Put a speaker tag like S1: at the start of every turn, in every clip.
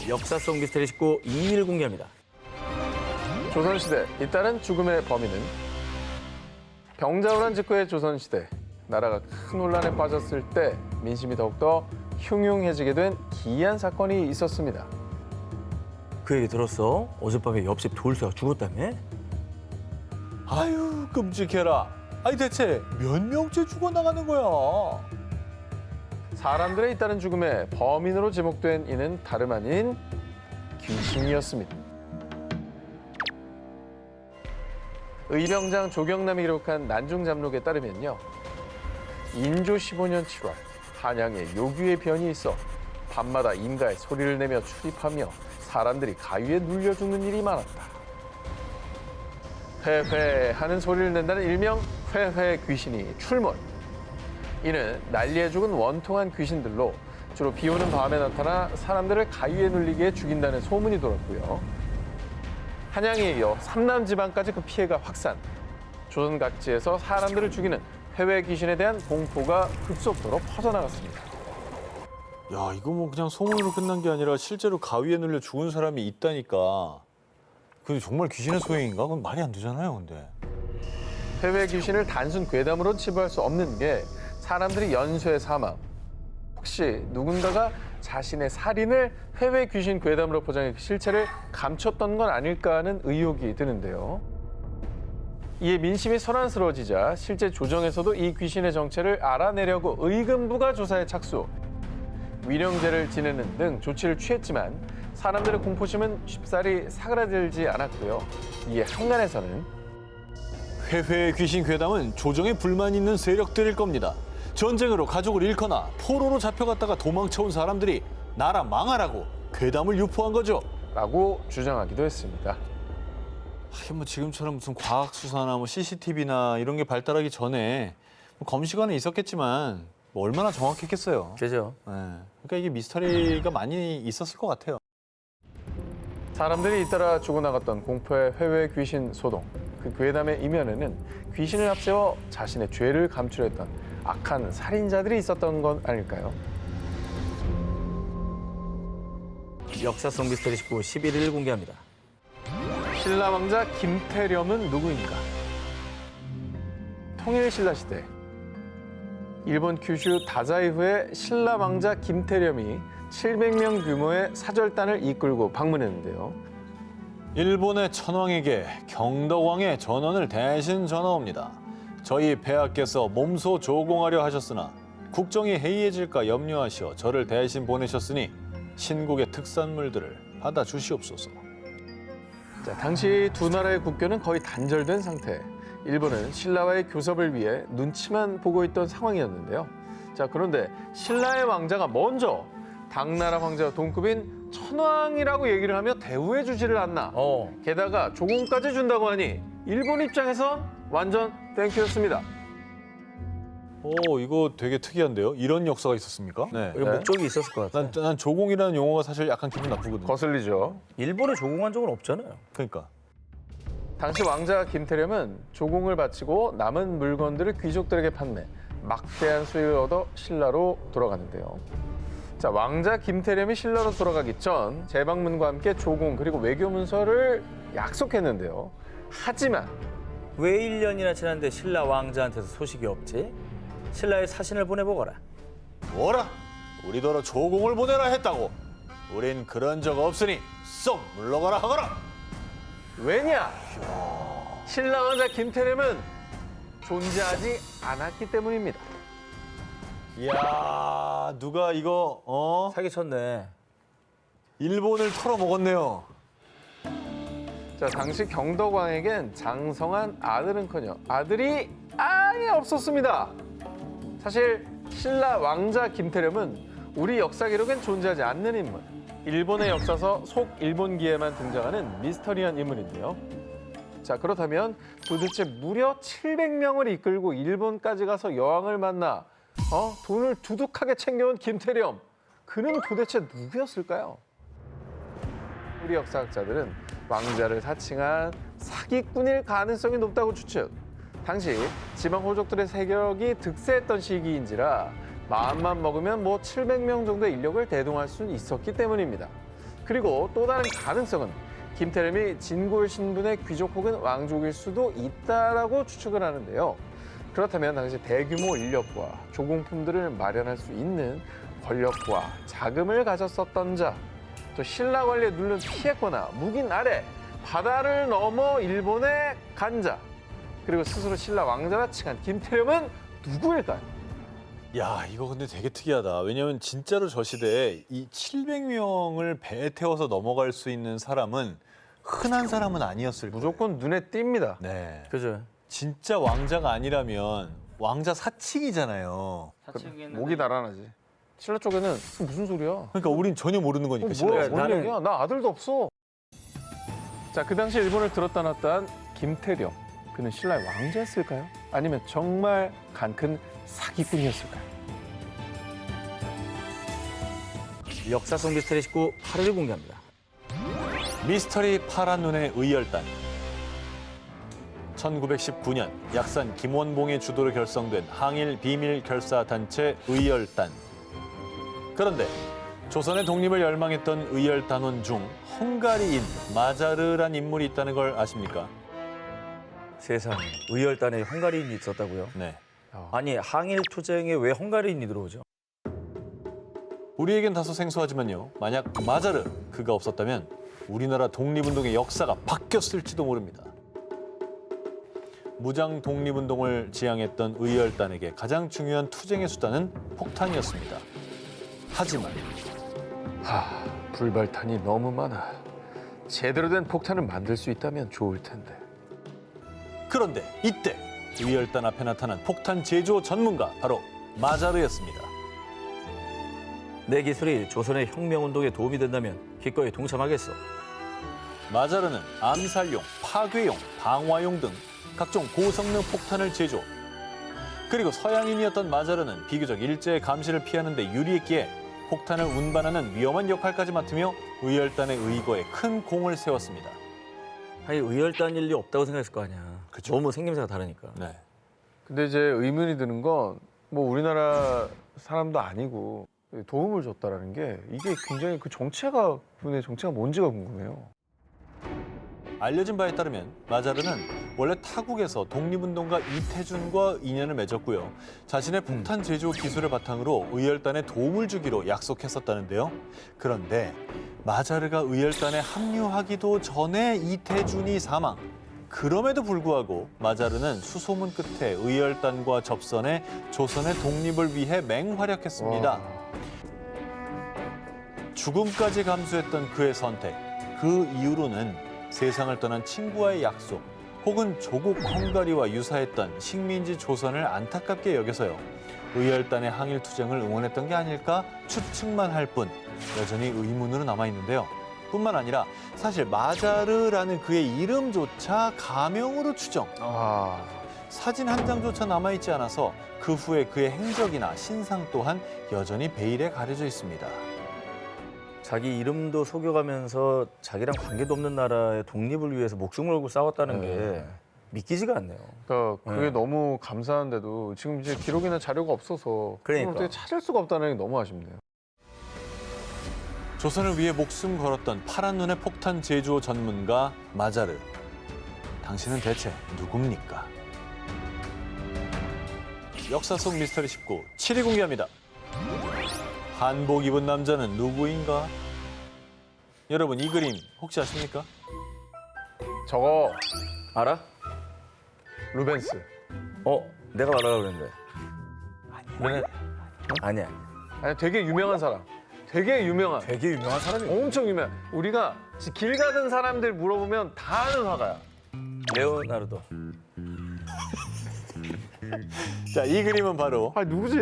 S1: 역사성 미스터리 19 2일 공개합니다.
S2: 조선시대 잇따른 죽음의 범인은 병자호란 직후의 조선시대 나라가 큰 혼란에 빠졌을 때 민심이 더욱더 흉흉해지게 된 기이한 사건이 있었습니다.
S1: 그 얘기 들었어? 어젯밤에 옆집 돌쇠가 죽었다며?
S3: 아유, 끔찍해라. 아니 대체 몇 명째 죽어나가는 거야?
S2: 사람들의 잇따른 죽음의 범인으로 지목된 이는 다름 아닌 귀신이었습니다. 의병장 조경남이 기록한 난중잠록에 따르면요. 인조 15년 7월 한양에 요귀의 변이 있어 밤마다 임가에 소리를 내며 출입하며 사람들이 가위에 눌려 죽는 일이 많았다. 회회 하는 소리를 낸다는 일명 회회 귀신이 출몰. 이는 난리에 죽은 원통한 귀신들로 주로 비 오는 밤에 나타나 사람들을 가위에 눌리게 죽인다는 소문이 돌았고요. 한양에 이어 삼남 지방까지 그 피해가 확산. 조선 각지에서 사람들을 죽이는 회외 귀신에 대한 공포가 급속도로 퍼져나갔습니다.
S3: 야, 이거 뭐 그냥 소문으로 끝난 게 아니라 실제로 가위에 눌려 죽은 사람이 있다니까. 근데 정말 귀신의 소행인가? 그건 말이 안 되잖아요, 근데.
S2: 회외 귀신을 단순 괴담으로 치부할 수 없는 게 사람들이 연쇄 사망. 혹시 누군가가 자신의 살인을 회외 귀신 괴담으로 포장해 실체를 감췄던 건 아닐까 하는 의혹이 드는데요. 이에 민심이 소란스러워지자 실제 조정에서도 이 귀신의 정체를 알아내려고 의금부가 조사에 착수. 위령제를 지내는 등 조치를 취했지만 사람들의 공포심은 쉽사리 사그라들지 않았고요. 이에 한간에서는
S3: 회회의 귀신 괴담은 조정에 불만 있는 세력들일 겁니다. 전쟁으로 가족을 잃거나 포로로 잡혀갔다가 도망쳐온 사람들이 나라 망하라고 괴담을 유포한 거죠.
S2: 라고 주장하기도 했습니다.
S3: 하긴 뭐 지금처럼 무슨 과학 수사나 뭐 CCTV나 이런 게 발달하기 전에 뭐 검시관은 있었겠지만 뭐 얼마나 정확했겠어요.
S1: 그죠?
S3: 네. 그러니까 이게 미스터리가 많이 있었을 것 같아요.
S2: 사람들이 잇따라 죽어나갔던 공포의 회외 귀신 소동. 그 괴담의 이면에는 귀신을 앞세워 자신의 죄를 감추려 했던 악한 살인자들이 있었던 건 아닐까요?
S1: 역사성 미스터리 19 11일 공개합니다.
S2: 신라 왕자 김태렴은 누구인가? 통일 신라 시대 일본 큐슈 다자이 후에 신라 왕자 김태렴이 700명 규모의 사절단을 이끌고 방문했는데요.
S3: 일본의 천황에게 경덕왕의 전원을 대신 전하옵니다. 저희 폐하께서 몸소 조공하려 하셨으나 국정이 해이해질까 염려하시어 저를 대신 보내셨으니 신국의 특산물들을 받아주시옵소서.
S2: 자, 당시 두 나라의 국교는 거의 단절된 상태. 일본은 신라와의 교섭을 위해 눈치만 보고 있던 상황이었는데요. 자, 그런데 신라의 왕자가 먼저 당나라 황제와 동급인 천황이라고 얘기를 하며 대우해 주지를 않나. 게다가 조공까지 준다고 하니 일본 입장에서 완전 땡큐였습니다.
S3: 오, 이거 되게 특이한데요? 이런 역사가 있었습니까? 네.
S1: 이거 목적이 있었을 것 같아.
S3: 난 조공이라는 용어가 사실 약간 기분 나쁘거든요.
S2: 거슬리죠.
S1: 일본에 조공한 적은 없잖아요.
S3: 그러니까.
S2: 당시 왕자 김태렴은 조공을 바치고 남은 물건들을 귀족들에게 판매, 막대한 수익을 얻어 신라로 돌아가는데요. 자, 왕자 김태렴이 신라로 돌아가기 전 재방문과 함께 조공 그리고 외교 문서를 약속했는데요. 하지만
S1: 왜 1년이나 지났는데 신라 왕자한테서 소식이 없지? 신라에 사신을 보내보거라.
S3: 뭐라? 우리더러 조공을 보내라 했다고. 우린 그런 적 없으니 쏙 물러가라 하거라.
S2: 왜냐? 신라 왕자 김태렴은 존재하지 않았기 때문입니다.
S3: 이야, 누가 이거
S1: 사기쳤네.
S3: 일본을 털어먹었네요.
S2: 자, 당시 경덕왕에겐 장성한 아들은커녕 아들이 아예 없었습니다. 사실 신라 왕자 김태렴은 우리 역사 기록엔 존재하지 않는 인물. 일본의 역사서 속일본기에만 등장하는 미스터리한 인물인데요. 자, 그렇다면 도대체 무려 700명을 이끌고 일본까지 가서 여왕을 만나 돈을 두둑하게 챙겨온 김태렴. 그는 도대체 누구였을까요? 우리 역사학자들은 왕자를 사칭한 사기꾼일 가능성이 높다고 추측. 당시 지방 호족들의 세력이 득세했던 시기인지라 마음만 먹으면 700명 정도의 인력을 대동할 수 있었기 때문입니다. 그리고 또 다른 가능성은 김태림이 진골 신분의 귀족 혹은 왕족일 수도 있다라고 추측을 하는데요. 그렇다면 당시 대규모 인력과 조공품들을 마련할 수 있는 권력과 자금을 가졌었던 자, 또 신라 관리에 눌려 피했거나 묵인 아래 바다를 넘어 일본에 간 자, 그리고 스스로 신라 왕자라 칭한 김태림은 누구일까요?
S3: 야, 이거 근데 되게 특이하다. 왜냐면 진짜로 저 시대에 이 700명을 배에 태워서 넘어갈 수 있는 사람은 흔한 사람은 아니었을 거예요.
S2: 무조건 눈에 띕니다.
S3: 네.
S1: 그죠?
S3: 진짜 왕자가 아니라면 왕자 사칭이잖아요.
S2: 목이 달아나지. 신라 쪽에는 무슨 소리야?
S3: 그러니까 우린 전혀 모르는 거니까.
S2: 뭐야,
S3: 신라에서.
S2: 뭔
S1: 나는-
S2: 얘기야? 나 아들도 없어. 자, 그 당시 일본을 들었다 놨다 한 김태령. 그는 신라의 왕자였을까요? 아니면 정말 간큰 사기꾼이었을까요?
S1: 역사 속 미스터리 19 8일 공개합니다.
S3: 미스터리 파란 눈의 의열단. 1919년 약산 김원봉의 주도로 결성된 항일 비밀 결사 단체 의열단. 그런데 조선의 독립을 열망했던 의열단원 중 헝가리인 마자르란 인물이 있다는 걸 아십니까?
S1: 세상에 의열단에 헝가리인이 있었다고요?
S3: 네.
S1: 아니 항일 투쟁에 왜 헝가리인이 들어오죠?
S3: 우리에겐 다소 생소하지만요. 만약 마자르 그가 없었다면 우리나라 독립운동의 역사가 바뀌었을지도 모릅니다. 무장 독립운동을 지향했던 의열단에게 가장 중요한 투쟁의 수단은 폭탄이었습니다. 하지만
S2: 불발탄이 너무 많아. 제대로 된 폭탄을 만들 수 있다면 좋을 텐데.
S3: 그런데 이때 의열단 앞에 나타난 폭탄 제조 전문가 바로 마자르였습니다.
S1: 내 기술이 조선의 혁명운동에 도움이 된다면 기꺼이 동참하겠어.
S3: 마자르는 암살용, 파괴용, 방화용 등 각종 고성능 폭탄을 제조. 그리고 서양인이었던 마자르는 비교적 일제의 감시를 피하는 데 유리했기에 폭탄을 운반하는 위험한 역할까지 맡으며 의열단의 의거에 큰 공을 세웠습니다.
S1: 아니 의열단 일이 없다고 생각했을 거 아니야.
S3: 그쵸.
S1: 너무 생김새가 다르니까.
S3: 네.
S2: 근데 이제 의문이 드는 건 뭐 우리나라 사람도 아니고 도움을 줬다라는 게 이게 굉장히 그 정체가 그분의 정체가 뭔지가 궁금해요.
S3: 알려진 바에 따르면 마자르는 원래 타국에서 독립운동가 이태준과 인연을 맺었고요. 자신의 폭탄 제조 기술을 바탕으로 의열단에 도움을 주기로 약속했었다는데요. 그런데 마자르가 의열단에 합류하기도 전에 이태준이 사망. 그럼에도 불구하고 마자르는 수소문 끝에 의열단과 접선해 조선의 독립을 위해 맹활약했습니다.
S2: 와.
S3: 죽음까지 감수했던 그의 선택. 그 이후로는 세상을 떠난 친구와의 약속 혹은 조국 헝가리와 유사했던 식민지 조선을 안타깝게 여겨서요. 의열단의 항일 투쟁을 응원했던 게 아닐까 추측만 할 뿐 여전히 의문으로 남아있는데요. 뿐만 아니라 사실 마자르라는 그의 이름조차 가명으로 추정. 사진 한 장조차 남아있지 않아서 그 후에 그의 행적이나 신상 또한 여전히 베일에 가려져 있습니다.
S1: 자기 이름도 속여가면서 자기랑 관계도 없는 나라의 독립을 위해서 목숨을 걸고 싸웠다는 게 믿기지가 않네요.
S2: 그러니까 그게
S1: 네.
S2: 너무 감사한데도 지금 이제 기록이나 자료가 없어서
S1: 그러니까.
S2: 그걸 어떻게 찾을 수가 없다는 게 너무 아쉽네요.
S3: 조선을 위해 목숨 걸었던 파란 눈의 폭탄 제조 전문가 마자르. 당신은 대체 누굽니까? 역사 속 미스터리 19, 7위 공개합니다. 한복 입은 남자는 누구인가? 여러분 이 그림 혹시 아십니까?
S2: 저거
S1: 알아?
S2: 루벤스.
S1: 내가 말하려고 그랬는데.
S2: 루벤.
S1: 아니야.
S2: 아니 되게 유명한 사람. 되게 유명한.
S1: 되게 유명한 사람이
S2: 엄청 유명. 우리가 길 가던 사람들 물어보면 다 아는 화가야.
S1: 레오나르도.
S3: 자, 이 그림은 바로
S2: 아 누구지?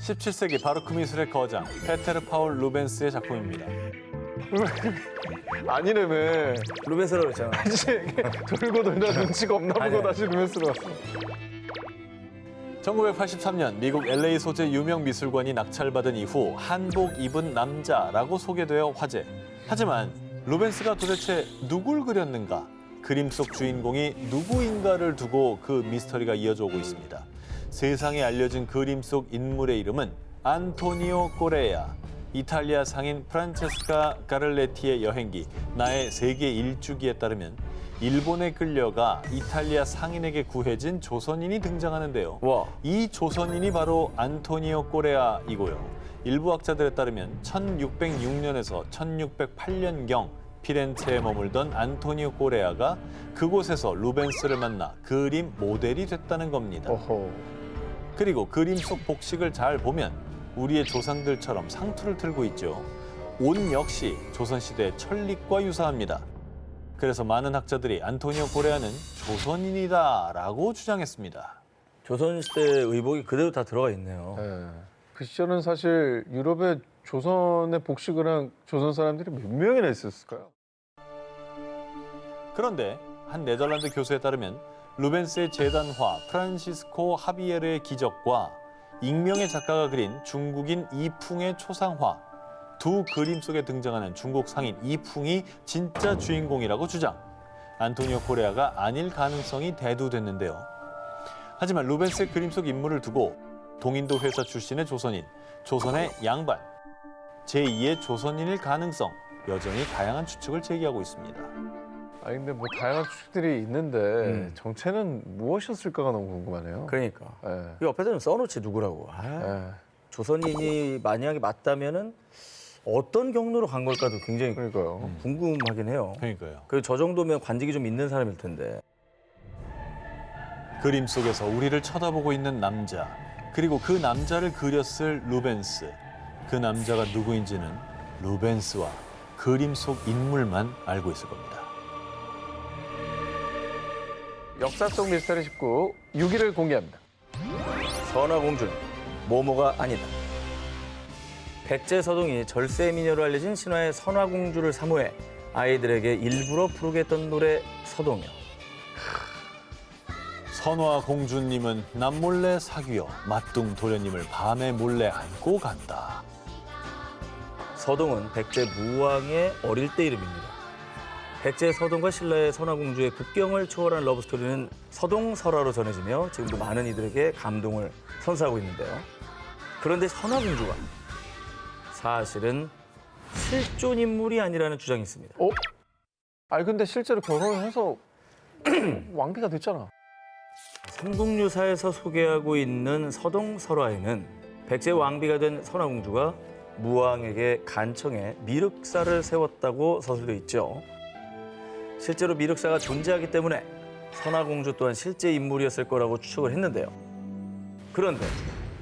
S3: 17세기 바로크 미술의 거장 페테르 파울 루벤스의 작품입니다.
S2: 아니라며.
S1: 루벤스라고 그랬잖아.
S2: 다시 돌고 돌다 눈치가 없나 보고
S1: 아니야.
S2: 다시 루벤스로 왔어.
S3: 1983년 미국 LA 소재 유명 미술관이 낙찰받은 이후 한복 입은 남자라고 소개되어 화제. 하지만 루벤스가 도대체 누굴 그렸는가? 그림 속 주인공이 누구인가를 두고 그 미스터리가 이어져 오고 있습니다. 세상에 알려진 그림 속 인물의 이름은 안토니오 꼬레야. 이탈리아 상인 프란체스카 가를레티의 여행기 나의 세계 일주기에 따르면 일본에 끌려가 이탈리아 상인에게 구해진 조선인이 등장하는데요.
S1: 와.
S3: 이 조선인이 바로 안토니오 꼬레아이고요. 일부 학자들에 따르면 1606년에서 1608년경 피렌체에 머물던 안토니오 꼬레아가 그곳에서 루벤스를 만나 그림 모델이 됐다는 겁니다.
S2: 어허.
S3: 그리고 그림 속 복식을 잘 보면 우리의 조상들처럼 상투를 틀고 있죠. 옷 역시 조선시대의 천릭과 유사합니다. 그래서 많은 학자들이 안토니오 꼬레아는 조선인이다라고 주장했습니다.
S1: 조선시대 의복이 그대로 다 들어가 있네요.
S2: 예. 그 시절은 사실 유럽에 조선의 복식을 한 조선 사람들이 몇 명이나 있었을까요?
S3: 그런데 한 네덜란드 교수에 따르면 루벤스의 재단화 프란시스코 하비에르의 기적과 익명의 작가가 그린 중국인 이풍의 초상화 두 그림 속에 등장하는 중국 상인 이풍이 진짜 주인공이라고 주장. 안토니오 코레아가 아닐 가능성이 대두됐는데요. 하지만 루벤스의 그림 속 인물을 두고 동인도 회사 출신의 조선인, 조선의 양반, 제2의 조선인일 가능성 여전히 다양한 추측을 제기하고 있습니다.
S2: 아니 근데 뭐 다양한 추측들이 있는데 정체는 무엇이었을까가 너무 궁금하네요.
S1: 그러니까.
S2: 예.
S1: 이 옆에다 좀 써놓지 누구라고. 아,
S2: 예.
S1: 조선인이 만약에 맞다면은 어떤 경로로 간 걸까도 굉장히
S2: 그러니까요.
S1: 궁금하긴 해요.
S3: 그러니까요.
S1: 그 저 정도면 관직이 좀 있는 사람일 텐데.
S3: 그림 속에서 우리를 쳐다보고 있는 남자, 그리고 그 남자를 그렸을 루벤스. 그 남자가 누구인지는 루벤스와 그림 속 인물만 알고 있을 겁니다.
S2: 역사 속 미스터리 19 6위를 공개합니다.
S1: 선화공주는 모모가 아니다. 백제서동이 절세 미녀로 알려진 신화의 선화공주를 사모해 아이들에게 일부러 부르게 했던 노래 서동요.
S3: 선화 공주님은 남몰래 사귀어 맞둥 도련님을 밤에 몰래 안고 간다.
S1: 서동은 백제 무왕의 어릴 때 이름입니다. 백제 서동과 신라의 선화공주의 국경을 초월한 러브스토리는 서동설화로 전해지며 지금도 많은 이들에게 감동을 선사하고 있는데요. 그런데 선화공주가 사실은 실존 인물이 아니라는 주장이 있습니다.
S2: 어? 아니 근데 실제로 결혼을 해서 왕비가 됐잖아.
S1: 삼국유사에서 소개하고 있는 서동설화에는 백제 왕비가 된 선화공주가 무왕에게 간청해 미륵사를 세웠다고 서술돼 있죠. 실제로 미륵사가 존재하기 때문에 선화공주 또한 실제 인물이었을 거라고 추측을 했는데요. 그런데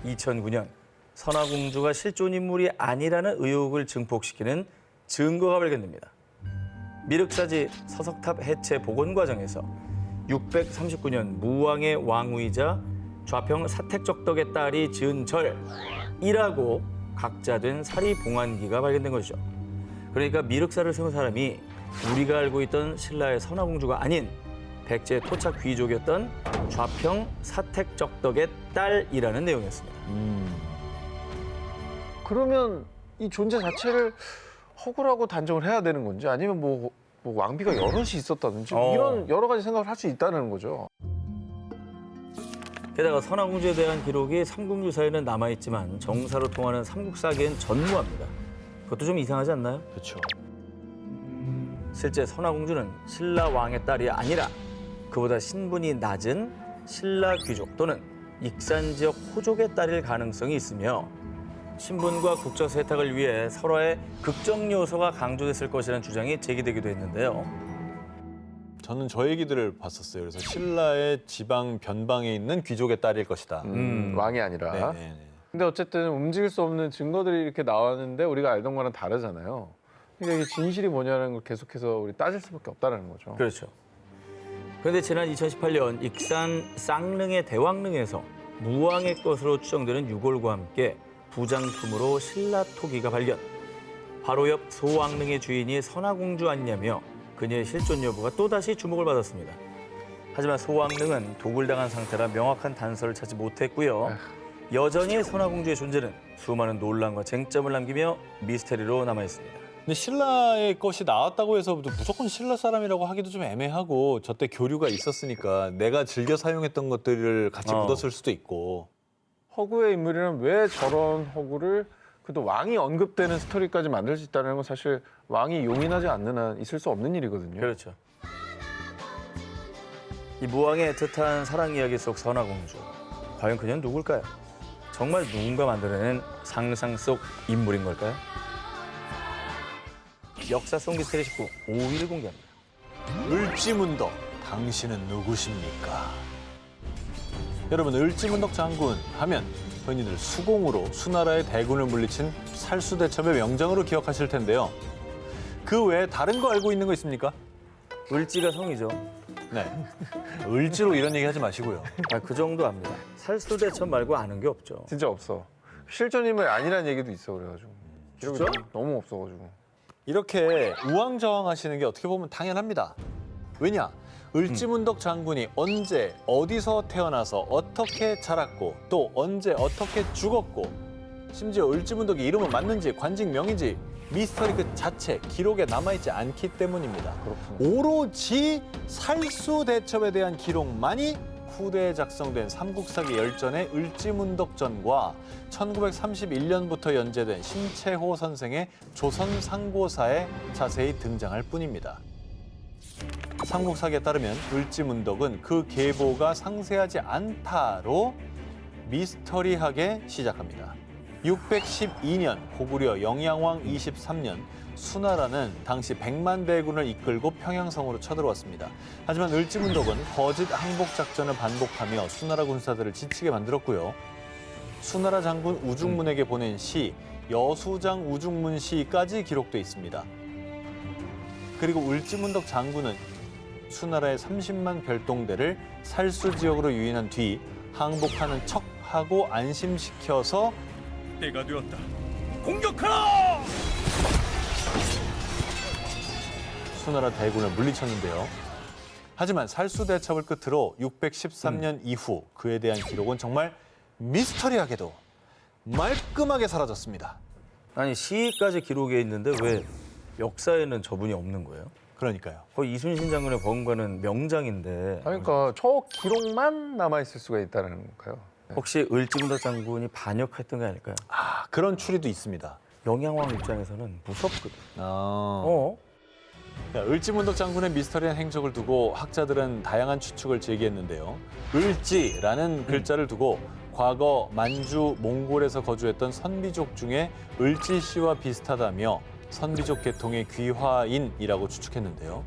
S1: 2009년 선화공주가 실존 인물이 아니라는 의혹을 증폭시키는 증거가 발견됩니다. 미륵사지 서석탑 해체 복원 과정에서 639년 무왕의 왕후이자 좌평 사택적덕의 딸이 지은 절이라고 각자된 사리봉안기가 발견된 것이죠. 그러니까 미륵사를 세운 사람이 우리가 알고 있던 신라의 선화공주가 아닌 백제 토착 귀족이었던 좌평 사택적덕의 딸이라는 내용이었습니다.
S2: 그러면 이 존재 자체를 허구라고 단정을 해야 되는 건지 아니면 뭐 왕비가 여럿이 있었다든지 이런 여러 가지 생각을 할 수 있다는 거죠.
S1: 게다가 선화공주에 대한 기록이 삼국유사에는 남아있지만 정사로 통하는 삼국사기엔 전무합니다. 그것도 좀 이상하지 않나요?
S3: 그렇죠.
S1: 실제 선화공주는 신라 왕의 딸이 아니라 그보다 신분이 낮은 신라 귀족 또는 익산 지역 호족의 딸일 가능성이 있으며 신분과 국적 세탁을 위해 설화의 극적 요소가 강조됐을 것이라는 주장이 제기되기도 했는데요.
S3: 저는 저 얘기들을 봤었어요. 그래서 신라의 지방 변방에 있는 귀족의 딸일 것이다.
S2: 왕이 아니라.
S3: 네네네.
S2: 근데 어쨌든 움직일 수 없는 증거들이 이렇게 나왔는데 우리가 알던 거랑 다르잖아요. 그러니까 이게 진실이 뭐냐는 걸 계속해서 우리 따질 수밖에 없다는 거죠.
S1: 그렇죠. 그런데 지난 2018년 익산 쌍릉의 대왕릉에서 무왕의 것으로 추정되는 유골과 함께 부장품으로 신라 토기가 발견. 바로 옆 소왕릉의 주인이 선화공주 아니냐며 그녀의 실존 여부가 또다시 주목을 받았습니다. 하지만 소왕릉은 도굴당한 상태라 명확한 단서를 찾지 못했고요. 여전히 선화공주의 존재는 수많은 논란과 쟁점을 남기며 미스테리로 남아있습니다.
S3: 근데 신라의 것이 나왔다고 해서 무조건 신라 사람이라고 하기도 좀 애매하고 저때 교류가 있었으니까 내가 즐겨 사용했던 것들을 같이 묻었을 수도 있고.
S2: 허구의 인물이라면 왜 저런 허구를 또 왕이 언급되는 스토리까지 만들 수 있다는 건 사실 왕이 용인하지 않는 한 있을 수 없는 일이거든요.
S1: 그렇죠. 이 무왕의 애틋한 사랑 이야기 속 선화공주. 과연 그녀는 누굴까요? 정말 누군가 만들어낸 상상 속 인물인 걸까요? 역사 속 미스터리 19 5위를 공개합니다.
S3: 을지문덕, 당신은 누구십니까? 여러분, 을지문덕 장군 하면 흔히들 수공으로 수나라의 대군을 물리친 살수대첩의 명장으로 기억하실 텐데요. 그 외에 다른 거 알고 있는 거 있습니까?
S1: 을지가 성이죠.
S3: 네. 을지로 이런 얘기 하지 마시고요.
S1: 그 정도 압니다. 살수대첩 말고 아는 게 없죠.
S2: 진짜 없어. 실존 인물 아니란 얘기도 있어 그래가지고.
S1: 진짜?
S2: 너무 없어가지고.
S3: 이렇게 우왕좌왕하시는 게 어떻게 보면 당연합니다. 왜냐? 을지문덕 장군이 언제, 어디서 태어나서 어떻게 자랐고 또 언제 어떻게 죽었고 심지어 을지문덕의 이름은 맞는지 관직명인지 미스터리 그 자체 기록에 남아있지 않기 때문입니다.
S2: 그렇군요.
S3: 오로지 살수대첩에 대한 기록만이 후대에 작성된 삼국사기 열전의 을지문덕전과 1931년부터 연재된 심채호 선생의 조선상고사에 자세히 등장할 뿐입니다. 삼국사기에 따르면 을지문덕은 그 계보가 상세하지 않다로 미스터리하게 시작합니다. 612년 고구려 영양왕 23년 수나라는 당시 100만 대군을 이끌고 평양성으로 쳐들어왔습니다. 하지만 을지문덕은 거짓 항복 작전을 반복하며 수나라 군사들을 지치게 만들었고요. 수나라 장군 우중문에게 보낸 시 여수장 우중문 시까지 기록돼 있습니다. 그리고 을지문덕 장군은 수나라의 30만 별동대를 살수 지역으로 유인한 뒤 항복하는 척하고 안심시켜서
S4: 때가 되었다. 공격하라!
S3: 수나라 대군을 물리쳤는데요. 하지만 살수대첩을 끝으로 613년 이후 그에 대한 기록은 정말 미스터리하게도 말끔하게 사라졌습니다.
S1: 아니 시까지 기록에 있는데 왜 역사에는 저분이 없는 거예요?
S3: 그러니까요.
S1: 거의 이순신 장군의 버금가는 명장인데
S2: 그러니까 저 기록만 남아있을 수가 있다는 건가요?
S1: 혹시 을지문덕 장군이 반역했던 게 아닐까요?
S3: 아, 그런 추리도 있습니다.
S1: 영양왕 입장에서는 무섭거든.
S3: 자, 을지문덕 장군의 미스터리한 행적을 두고 학자들은 다양한 추측을 제기했는데요. 을지라는 글자를 두고 과거 만주, 몽골에서 거주했던 선비족 중에 을지 씨와 비슷하다며 선비족 계통의 귀화인이라고 추측했는데요.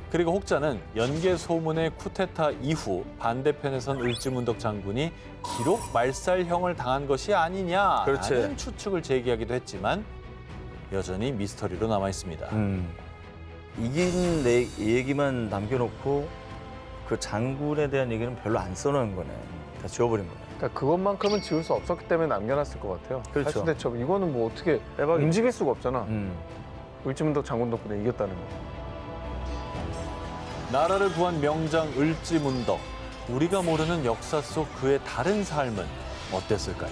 S3: 그리고 혹자는 연개 소문의 쿠데타 이후 반대편에선 을지문덕 장군이 기록 말살형을 당한 것이 아니냐라는
S1: 그렇지.
S3: 추측을 제기하기도 했지만 여전히 미스터리로 남아 있습니다.
S1: 이긴 내 얘기만 남겨놓고 그 장군에 대한 얘기는 별로 안 써놓은 거네. 다 지워버린 거네.
S2: 그러니까 그것만큼은 지울 수 없었기 때문에 남겨놨을 것 같아요.
S1: 그렇죠.
S2: 살수대첩 이거는 뭐 어떻게
S1: 빼박이.
S2: 움직일 수가 없잖아.
S1: 음.
S2: 을지문덕 장군 덕분에 이겼다는 거.
S3: 나라를 구한 명장 을지문덕. 우리가 모르는 역사 속 그의 다른 삶은 어땠을까요?